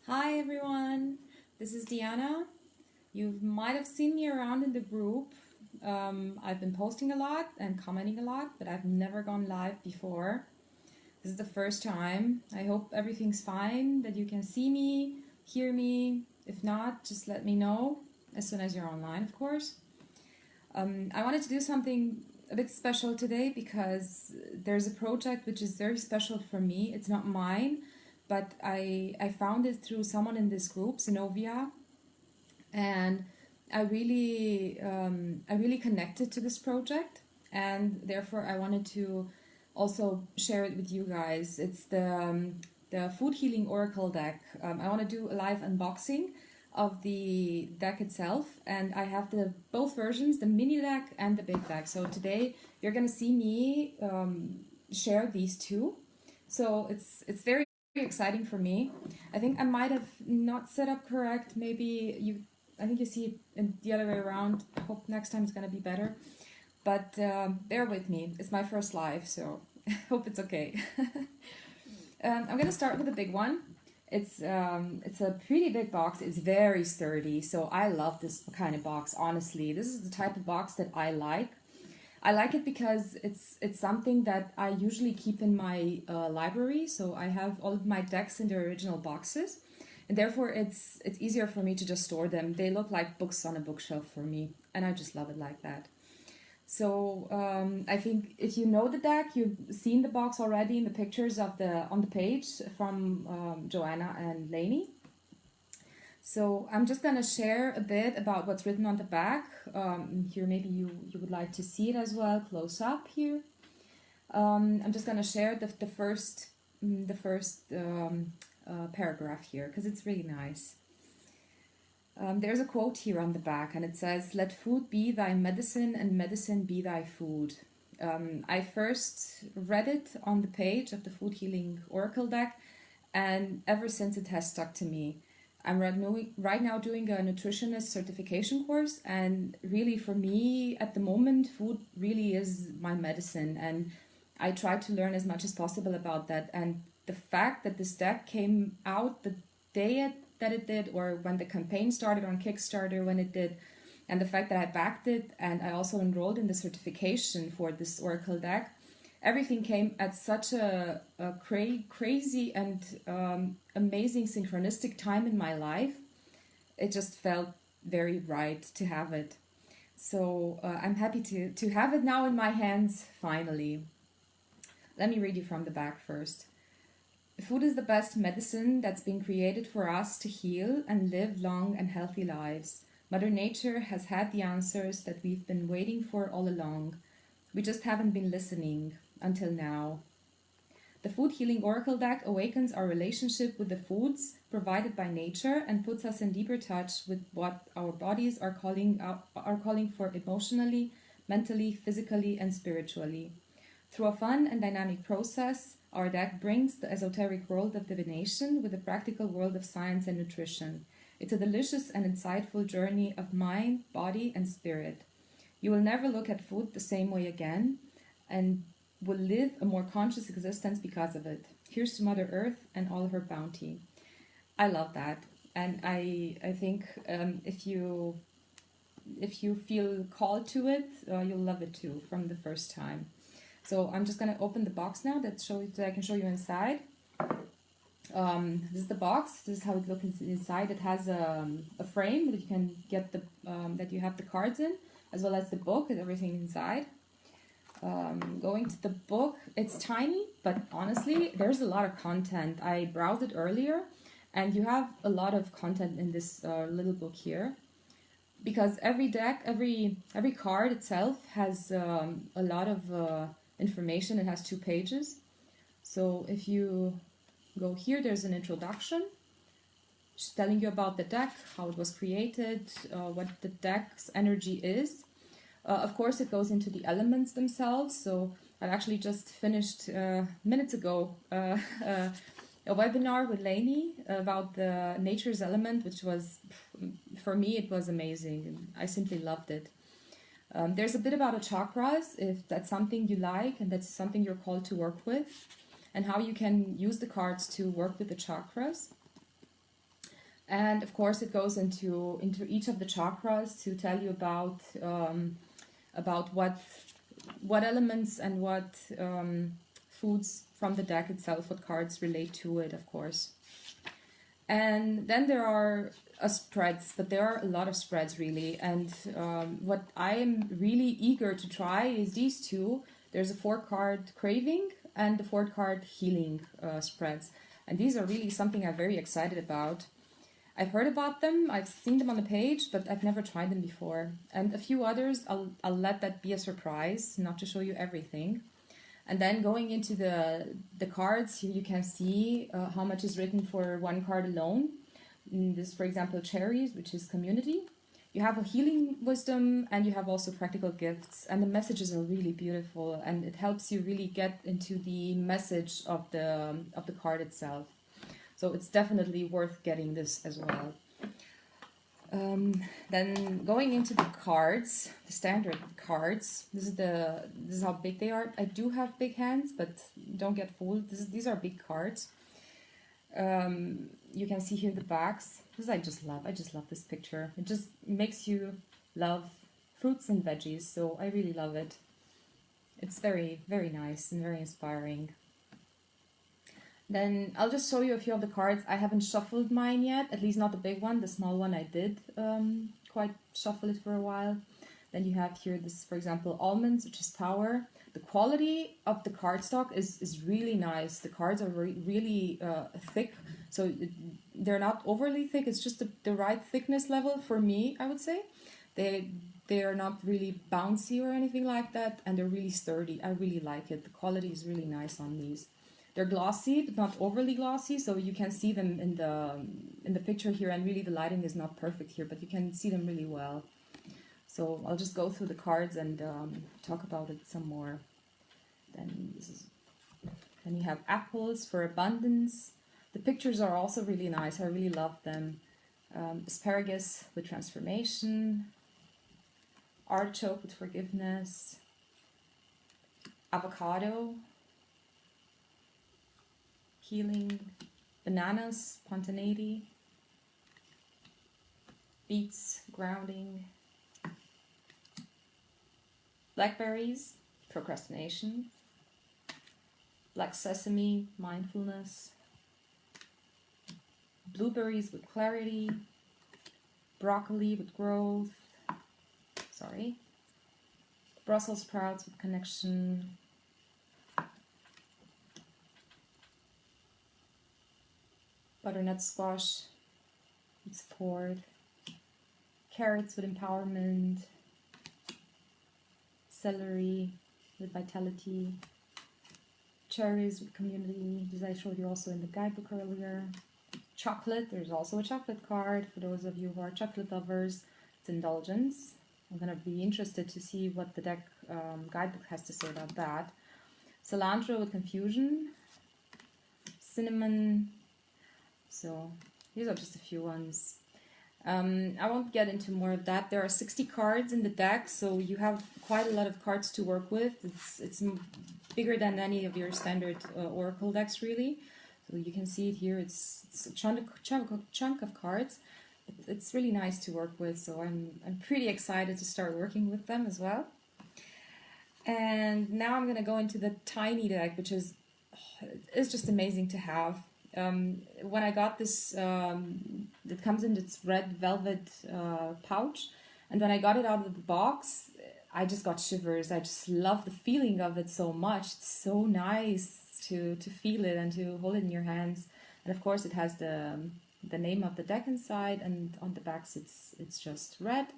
Hi everyone, this is Diana. You might have seen me around in the group. I've been posting a lot and commenting a lot, but I've never gone live before. This is the first time. I hope everything's fine, that you can see me, hear me. If not, just let me know as soon as you're online, of course. I wanted to do something a bit special today because there's a project which is very special for me. It's not mine, but I found it through someone in this group, Zenobia, and I really connected to this project, and therefore I wanted to also share it with you guys. It's the Food Healing Oracle deck. I want to do a live unboxing of the deck itself, and I have the both versions, the mini deck and the big deck. So today you're gonna see me share these two. So it's very exciting for me. I think I might have not set up correct. Maybe you, I think you see it in the other way around. I hope next time it's gonna be better. But bear with me. It's my first live, so I hope it's okay. I'm gonna start with the big one. It's a pretty big box. It's very sturdy, so I love this kind of box. Honestly, this is the type of box that I like. I like it because it's something that I usually keep in my library. So I have all of my decks in their original boxes, and therefore it's easier for me to just store them. They look like books on a bookshelf for me, and I just love it like that. So I think if you know the deck, you've seen the box already in the pictures of the on the page from Joanna and Lainey. So I'm just gonna share a bit about what's written on the back. Here, maybe you would like to see it as well, close up here. I'm just gonna share the first paragraph here because it's really nice. There's a quote here on the back, and it says, "Let food be thy medicine, and medicine be thy food." I first read it on the page of the Food Healing Oracle deck, and ever since it has stuck to me. I'm right now doing a nutritionist certification course, and really for me at the moment, food really is my medicine, and I try to learn as much as possible about that. And the fact that this deck came out the day that it did, or when the campaign started on Kickstarter when it did, and the fact that I backed it and I also enrolled in the certification for this Oracle deck, everything came at such a crazy and amazing synchronistic time in my life. It just felt very right to have it. So I'm happy to have it now in my hands, finally. Let me read you from the back first. Food is the best medicine that's been created for us to heal and live long and healthy lives. Mother Nature has had the answers that we've been waiting for all along. We just haven't been listening until now. The Food Healing Oracle deck awakens our relationship with the foods provided by nature and puts us in deeper touch with what our bodies are calling for emotionally, mentally, physically, and spiritually. Through a fun and dynamic process, our deck brings the esoteric world of divination with the practical world of science and nutrition. It's a delicious and insightful journey of mind, body, and spirit. You will never look at food the same way again, and will live a more conscious existence because of it. Here's to Mother Earth and all her bounty. I love that, and I think if you feel called to it, you'll love it too from the first time. So I'm just gonna open the box now that I can show you inside. This is the box. This is how it looks inside. It has a frame that you can get that you have the cards in, as well as the book and everything inside. Going to the book, it's tiny, but honestly, there's a lot of content. I browsed it earlier, and you have a lot of content in this little book here. Because every deck, every card itself has a lot of information. It has 2 pages. So if you go here, there's an introduction just telling you about the deck, how it was created, what the deck's energy is. Of course, it goes into the elements themselves. So I've actually just finished minutes ago a webinar with Lainey about the nature's element, which was, for me, it was amazing. I simply loved it. There's a bit about the chakras, if that's something you like and that's something you're called to work with, and how you can use the cards to work with the chakras. And of course, it goes into each of the chakras to tell you about what elements and what foods from the deck itself, what cards relate to it, of course. And then there are spreads, but there are a lot of spreads really. And what I am really eager to try is these two. There's a 4-card craving and the 4-card healing spreads. And these are really something I'm very excited about. I've heard about them, I've seen them on the page, but I've never tried them before. And a few others, I'll let that be a surprise, not to show you everything. And then going into the cards, here you can see how much is written for one card alone. This, for example, cherries, which is community. You have a healing wisdom, and you have also practical gifts. And the messages are really beautiful, and it helps you really get into the message of the card itself. So it's definitely worth getting this as well. Then going into the cards, the standard cards. This is how big they are. I do have big hands, but don't get fooled. These are big cards. You can see here the backs. This I just love. I just love this picture. It just makes you love fruits and veggies. So I really love it. It's very, very nice and very inspiring. Then I'll just show you a few of the cards. I haven't shuffled mine yet, at least not the big one. The small one I did quite shuffle it for a while. Then you have here this, for example, almonds, which is power. The quality of the cardstock is really nice. The cards are really thick, so they're not overly thick. It's just the right thickness level for me, I would say. They are not really bouncy or anything like that, and they're really sturdy. I really like it. The quality is really nice on these. They're glossy, but not overly glossy, so you can see them in the picture here, and really the lighting is not perfect here, but you can see them really well. So I'll just go through the cards and talk about it some more. Then you have apples for abundance. The pictures are also really nice. I really love them. Asparagus with transformation. Artichoke with forgiveness. Avocado. Healing. Bananas, spontaneity. Beets, grounding. Blackberries, procrastination. Black sesame, mindfulness. Blueberries with clarity. Broccoli with growth. Brussels sprouts with connection. Butternut squash with support. Carrots with empowerment. Celery with vitality. Cherries with community. This I showed you also in the guidebook earlier. Chocolate. There's also a chocolate card for those of you who are chocolate lovers. It's indulgence. I'm going to be interested to see what the deck guidebook has to say about that. Cilantro with confusion. Cinnamon. So these are just a few ones. I won't get into more of that. There are 60 cards in the deck, so you have quite a lot of cards to work with. It's bigger than any of your standard oracle decks, really. So you can see it here. It's a chunk of cards. It's really nice to work with, so I'm pretty excited to start working with them as well. And now I'm going to go into the tiny deck, which is it's just amazing to have. When I got this, it comes in this red velvet pouch, and when I got it out of the box, I just got shivers. I just love the feeling of it so much. It's so nice to feel it and to hold it in your hands. And of course, it has the name of the deck inside, and on the backs it's just red.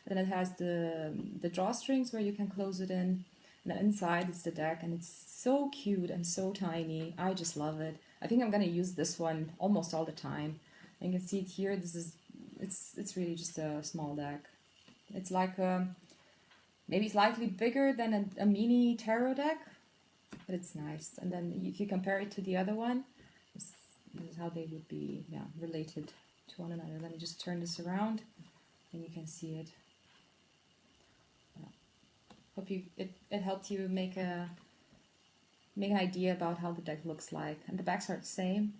Then it has the drawstrings where you can close it in. And then inside it's the deck, and it's so cute and so tiny. I just love it. I think I'm gonna use this one almost all the time. And you can see it here. It's really just a small deck. It's like maybe slightly bigger than a mini tarot deck, but it's nice. And then if you compare it to the other one, this is how they would be related to one another. Let me just turn this around, and you can see it. Hope it helped you make an idea about how the deck looks like. And the backs are the same.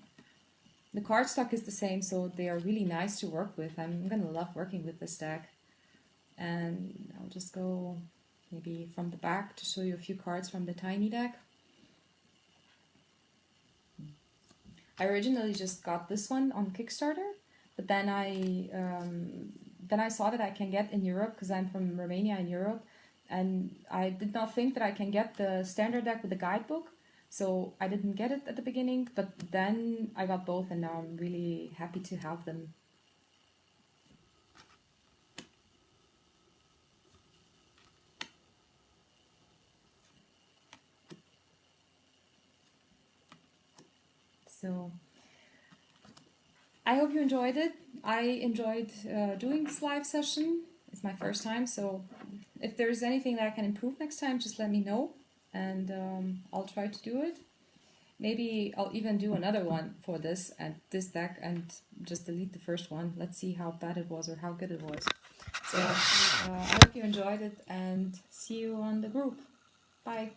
The cardstock is the same, so they are really nice to work with. I'm gonna love working with this deck. And I'll just go maybe from the back to show you a few cards from the tiny deck. I originally just got this one on Kickstarter, but then I saw that I can get in Europe, because I'm from Romania in Europe, and I did not think that I can get the standard deck with the guidebook, so I didn't get it at the beginning, but then I got both, and now I'm really happy to have them. So I hope you enjoyed it. I enjoyed doing this live session. It's my first time, so if there's anything that I can improve next time, just let me know, and I'll try to do it. Maybe I'll even do another one for this and this deck and just delete the first one. Let's see how bad it was or how good it was. So I hope you enjoyed it, and see you on the group. Bye.